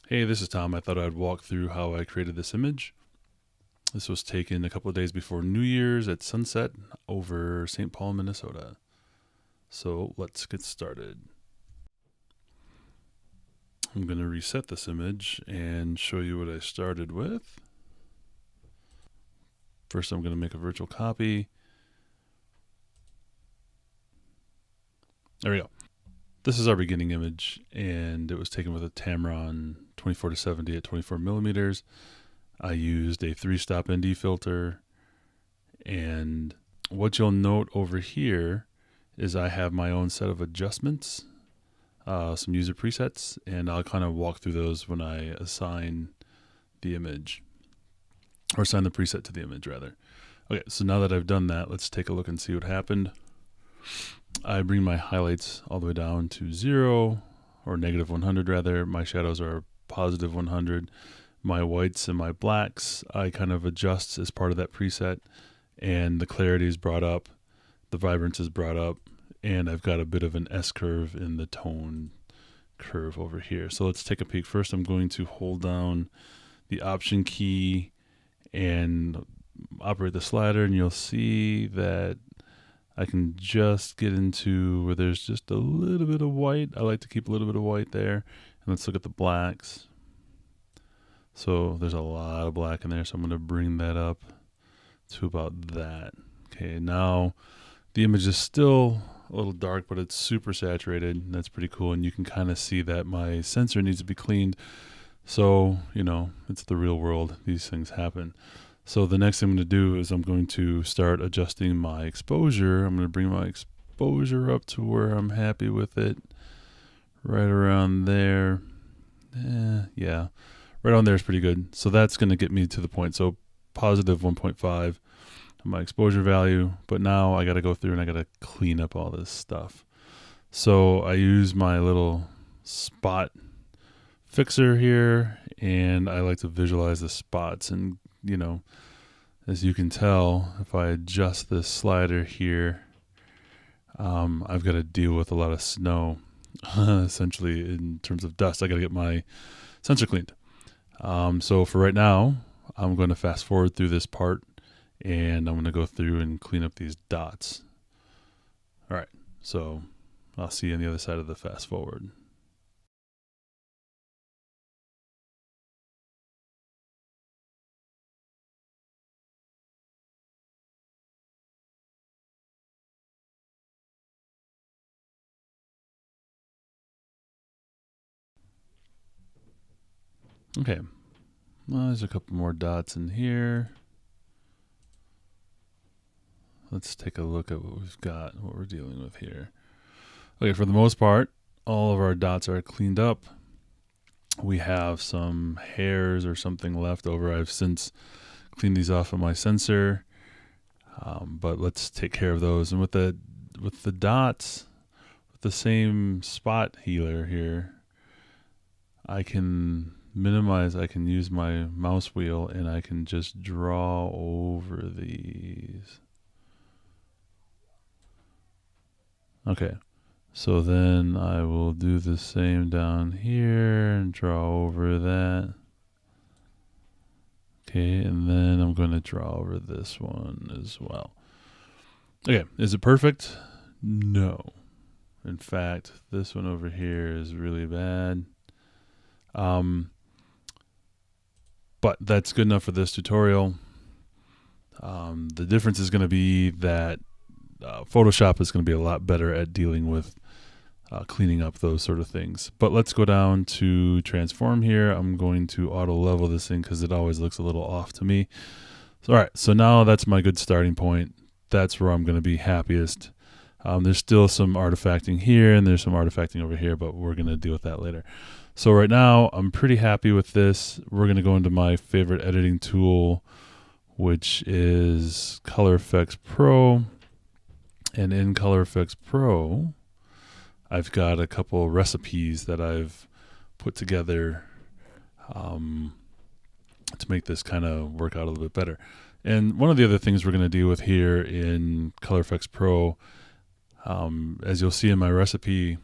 Hey, this is Tom. I thought I'd walk through how I created this image. This was taken a couple of days before New Year's at sunset over St. Paul, Minnesota. So let's get started. I'm going to reset this image and show you what I started with. First, I'm going to make a virtual copy. There we go. This is our beginning image, and it was taken with a Tamron 24-70 at 24 millimeters. I used a 3-stop ND filter, and what you'll note over here is I have my own set of adjustments, some user presets, and I'll kind of walk through those when I assign the image, or assign the preset to the image rather. Okay, so now that I've done that, let's take a look and see what happened. I bring my highlights all the way down to 0, or negative 100 rather. My shadows are positive 100. My whites and my blacks I kind of adjust as part of that preset, and the clarity is brought up, the vibrance is brought up, and I've got a bit of an S-curve in the tone curve over here. So let's take a peek. First, I'm going to hold down the Option key and operate the slider, and you'll see that I can just get into where there's just a little bit of white. I like to keep a little bit of white there. And let's look at the blacks. So there's a lot of black in there, so I'm going to bring that up to about that. Okay, now the image is still a little dark, but it's super saturated. That's pretty cool, and you can kind of see that my sensor needs to be cleaned. So, you know, it's the real world. These things happen. So the next thing I'm going to do is I'm going to start adjusting my exposure. I'm going to bring my exposure up to where I'm happy with it. Right around there. Yeah. Right on there is pretty good. So that's going to get me to the point. So positive 1.5 my exposure value. But now I got to go through and I got to clean up all this stuff. So I use my little spot fixer here, and I like to visualize the spots. And you know, as you can tell, if I adjust this slider here, I've got to deal with a lot of snow. Essentially, in terms of dust, I got to get my sensor cleaned. So for right now, I'm going to fast forward through this part, and I'm going to go through and clean up these dots. All right, so I'll see you on the other side of the fast forward. Okay, well, there's a couple more dots in here. Let's take a look at what we've got, what we're dealing with here. Okay, for the most part, all of our dots are cleaned up. We have some hairs or something left over. I've since cleaned these off of my sensor, but let's take care of those. And with the dots, with the same spot healer here, I can minimize. I can use my mouse wheel and I can just draw over these. Okay, so then I will do the same down here and draw over that. Okay, and then I'm going to draw over this one as well. Okay, is it perfect? No. In fact, this one over here is really bad. But that's good enough for this tutorial. The difference is going to be that Photoshop is going to be a lot better at dealing with cleaning up those sort of things. But let's go down to transform here. I'm going to auto level this thing because it always looks a little off to me. So, all right, so now that's my good starting point. That's where I'm going to be happiest. There's still some artifacting here and there's some artifacting over here, but we're going to deal with that later. So right now I'm pretty happy with this. We're going to go into my favorite editing tool, which is Color Efex Pro. And in Color Efex Pro, I've got a couple recipes that I've put together to make this kind of work out a little bit better. And one of the other things we're going to deal with here in Color Efex Pro, as you'll see in my recipe,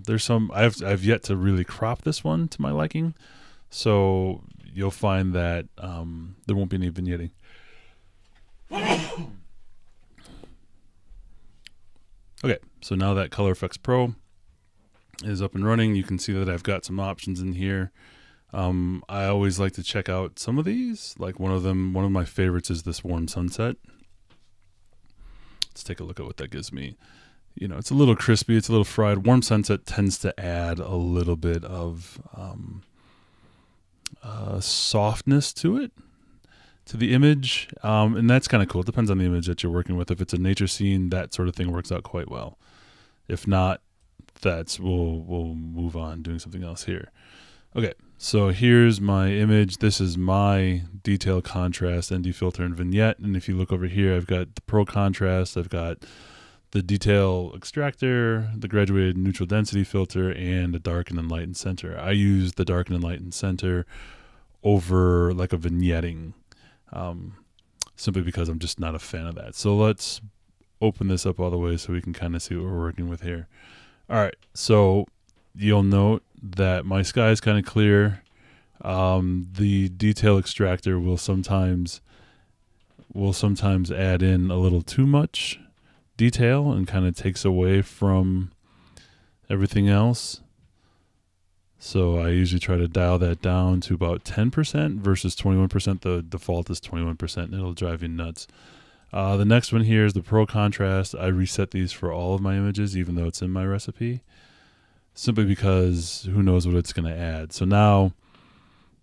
There's some I've yet to really crop this one to my liking, so you'll find that there won't be any vignetting. Okay, so now that Color Efex Pro is up and running, you can see that I've got some options in here. I always like to check out some of these. Like one of my favorites is this Warm Sunset. Let's take a look at what that gives me. You know, it's a little crispy, it's a little fried. Warm Sunset tends to add a little bit of softness to it, to the image, and that's kind of cool. It depends on the image that you're working with. If it's a nature scene, that sort of thing works out quite well. If not, we'll move on doing something else here. Okay, so here's my image. This is my detail, contrast, ND filter, and vignette. And if you look over here, I've got the Pro Contrast, I've got the detail extractor, the graduated neutral density filter, and a darken and lighten center. I use the darken and lighten center over like a vignetting, simply because I'm just not a fan of that. So let's open this up all the way so we can kind of see what we're working with here. All right, so you'll note that my sky is kind of clear. The detail extractor will sometimes add in a little too much detail and kind of takes away from everything else. So I usually try to dial that down to about 10% versus 21%. The default is 21%, and it'll drive you nuts. The next one here is the Pro Contrast. I reset these for all of my images, even though it's in my recipe, simply because who knows what it's going to add. So now,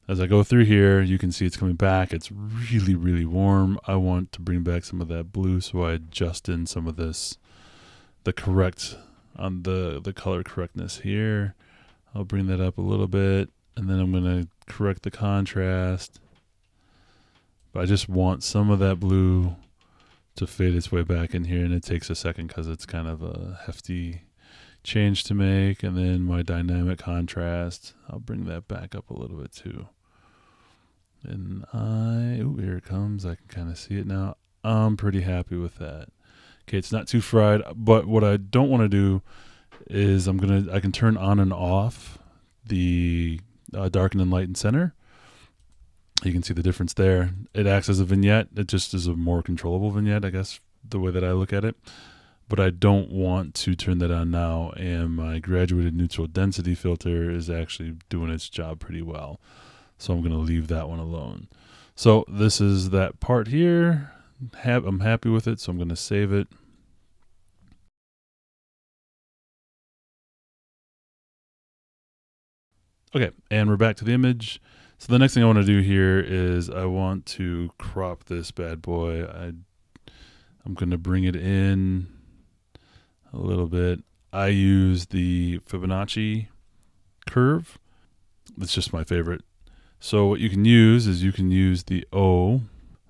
as I go through here, you can see it's coming back. It's really, really warm. I want to bring back some of that blue, so I adjust in some of this, the color correctness here. I'll bring that up a little bit, and then I'm going to correct the contrast. But I just want some of that blue to fade its way back in here, and it takes a second because it's kind of a hefty change to make. And then my dynamic contrast, I'll bring that back up a little bit too. And here it comes. I can kind of see it now. I'm pretty happy with that. Okay, it's not too fried, but what I don't want to do is I can turn on and off the darken and lighten center. You can see the difference there. It acts as a vignette. It just is a more controllable vignette, I guess, the way that I look at it. But I don't want to turn that on now, and my graduated neutral density filter is actually doing its job pretty well. So I'm going to leave that one alone. So this is that part here. I'm happy with it, so I'm going to save it. Okay, and we're back to the image. So the next thing I want to do here is I want to crop this bad boy. I'm going to bring it in a little bit. I use the Fibonacci curve. It's just my favorite. So what you can use is you can use the O,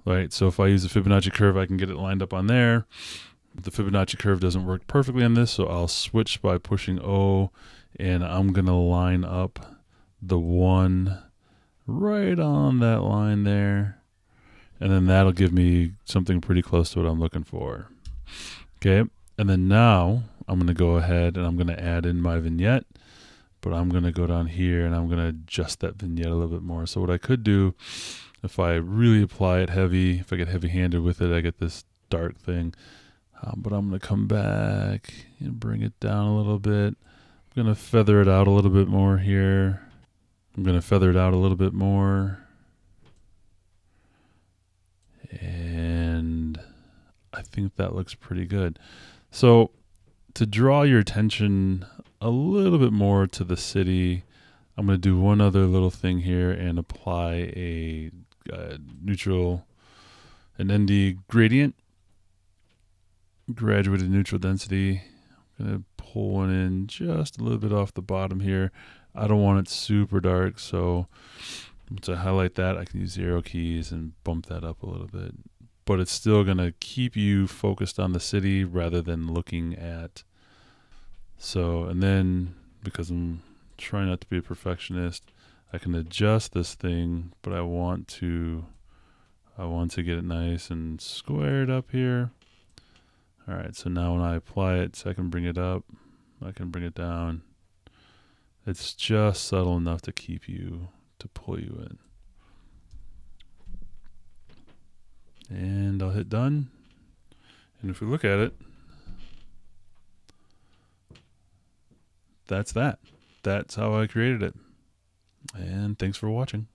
right? So if I use the Fibonacci curve, I can get it lined up on there. The Fibonacci curve doesn't work perfectly on this, so I'll switch by pushing O, and I'm going to line up the one right on that line there, and then that'll give me something pretty close to what I'm looking for. Okay, and then now I'm going to go ahead and I'm going to add in my vignette, but I'm going to go down here and I'm going to adjust that vignette a little bit more. So what I could do, if I really apply it heavy, if I get heavy-handed with it, I get this dark thing. But I'm going to come back and bring it down a little bit. I'm going to feather it out a little bit more here. I'm going to feather it out a little bit more. And I think that looks pretty good. So to draw your attention a little bit more to the city, I'm going to do one other little thing here and apply a neutral, an ND gradient, graduated neutral density. I'm going to pull one in just a little bit off the bottom here. I don't want it super dark, so once I highlight that, I can use the arrow keys and bump that up a little bit. But it's still going to keep you focused on the city rather than looking at. So, and then because I'm trying not to be a perfectionist, I can adjust this thing, but I want to get it nice and squared up here. All right, so now when I apply it, so I can bring it up I can bring it down. It's just subtle enough to pull you in. And I'll hit done. And if we look at it, that's that. That's how I created it. And thanks for watching.